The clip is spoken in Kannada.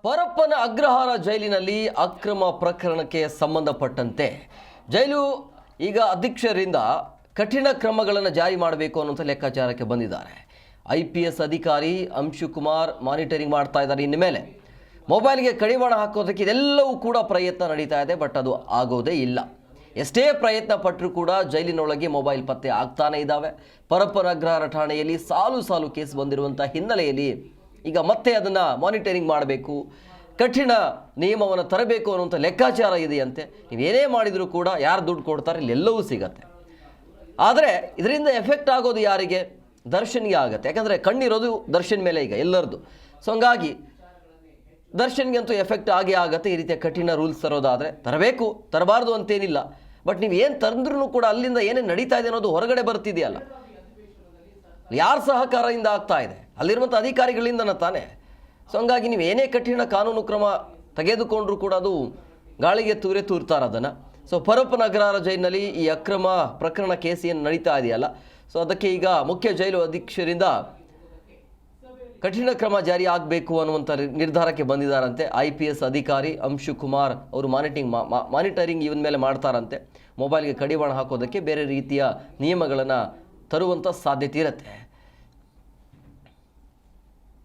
ಪರಪ್ಪನ ಅಗ್ರಹಾರ ಜೈಲಿನಲ್ಲಿ ಅಕ್ರಮ ಪ್ರಕರಣಕ್ಕೆ ಸಂಬಂಧಪಟ್ಟಂತೆ ಜೈಲು ಈಗ ಅಧೀಕ್ಷರಿಂದ ಕಠಿಣ ಕ್ರಮಗಳನ್ನು ಜಾರಿ ಮಾಡಬೇಕು ಅನ್ನುವಂಥ ಲೆಕ್ಕಾಚಾರಕ್ಕೆ ಬಂದಿದ್ದಾರೆ. IPS ಅಧಿಕಾರಿ ಅಂಶುಕುಮಾರ್ ಮಾನಿಟರಿಂಗ್ ಮಾಡ್ತಾ ಇದ್ದಾರೆ. ಇನ್ಮೇಲೆ ಮೊಬೈಲ್ಗೆ ಕಡಿವಾಣ ಹಾಕೋದಕ್ಕೆ ಇದೆಲ್ಲವೂ ಕೂಡ ಪ್ರಯತ್ನ ನಡೀತಾ ಇದೆ. ಬಟ್ ಅದು ಆಗೋದೇ ಇಲ್ಲ. ಎಷ್ಟೇ ಪ್ರಯತ್ನ ಪಟ್ಟರೂ ಕೂಡ ಜೈಲಿನೊಳಗೆ ಮೊಬೈಲ್ ಪತ್ತೆ ಆಗ್ತಾನೇ ಇದ್ದಾವೆ. ಪರಪ್ಪನ ಅಗ್ರಹಾರ ಠಾಣೆಯಲ್ಲಿ ಸಾಲು ಕೇಸ್ ಬಂದಿರುವಂಥ ಹಿನ್ನೆಲೆಯಲ್ಲಿ ಈಗ ಮತ್ತೆ ಅದನ್ನು ಮಾನಿಟರಿಂಗ್ ಮಾಡಬೇಕು, ಕಠಿಣ ನಿಯಮವನ್ನು ತರಬೇಕು ಅನ್ನುವಂಥ ಲೆಕ್ಕಾಚಾರ ಇದೆಯಂತೆ. ನೀವೇನೇ ಮಾಡಿದರೂ ಕೂಡ ಯಾರು ದುಡ್ಡು ಕೊಡ್ತಾರೆ ಇಲ್ಲೆಲ್ಲವೂ ಸಿಗತ್ತೆ. ಆದರೆ ಇದರಿಂದ ಎಫೆಕ್ಟ್ ಆಗೋದು ಯಾರಿಗೆ? ದರ್ಶನ್ಗೆ ಆಗುತ್ತೆ. ಯಾಕಂದರೆ ಕಣ್ಣಿರೋದು ದರ್ಶನ್ ಮೇಲೆ ಈಗ ಎಲ್ಲರದು. ಸೊ ಹಂಗಾಗಿ ದರ್ಶನ್ಗಂತೂ ಎಫೆಕ್ಟ್ ಆಗೇ ಆಗುತ್ತೆ. ಈ ರೀತಿಯ ಕಠಿಣ ರೂಲ್ಸ್ ತರೋದಾದರೆ ತರಬೇಕು, ತರಬಾರ್ದು ಅಂತೇನಿಲ್ಲ. ಬಟ್ ನೀವು ಏನು ತಂದ್ರೂ ಕೂಡ ಅಲ್ಲಿಂದ ಏನೇನು ನಡೀತಾ ಇದೆ ಅನ್ನೋದು ಹೊರಗಡೆ ಬರ್ತಿದೆಯಲ್ಲ, ಯಾರ ಸಹಕಾರದಿಂದ ಆಗ್ತಾ ಇದೆ? ಅಲ್ಲಿರುವಂಥ ಅಧಿಕಾರಿಗಳಿಂದನ ತಾನೇ. ಸೊ ಹಂಗಾಗಿ ನೀವು ಏನೇ ಕಠಿಣ ಕಾನೂನು ಕ್ರಮ ತೆಗೆದುಕೊಂಡ್ರೂ ಕೂಡ ಅದು ಗಾಳಿಗೆ ತೂರ್ತಾರೆ ಅದನ್ನು. ಸೊ ಪರಪ್ಪನ ಅಗ್ರಹಾರ ಜೈಲಿನಲ್ಲಿ ಈ ಅಕ್ರಮ ಪ್ರಕರಣ ಕೇಸ್ ಏನು ನಡೀತಾ ಇದೆಯಲ್ಲ, ಸೊ ಅದಕ್ಕೆ ಈಗ ಮುಖ್ಯ ಜೈಲು ಅಧೀಕ್ಷರಿಂದ ಕಠಿಣ ಕ್ರಮ ಜಾರಿ ಆಗಬೇಕು ಅನ್ನುವಂಥ ನಿರ್ಧಾರಕ್ಕೆ ಬಂದಿದ್ದಾರಂತೆ. IPS ಅಧಿಕಾರಿ ಅಂಶುಕುಮಾರ್ ಅವರು ಮಾನಿಟರಿಂಗ್ ಇವನ ಮೇಲೆ ಮಾಡ್ತಾರಂತೆ. ಮೊಬೈಲ್ಗೆ ಕಡಿವಾಣ ಹಾಕೋದಕ್ಕೆ ಬೇರೆ ರೀತಿಯ ನಿಯಮಗಳನ್ನು ತರುವಂಥ ಸಾಧ್ಯತೆ ಇರುತ್ತೆ.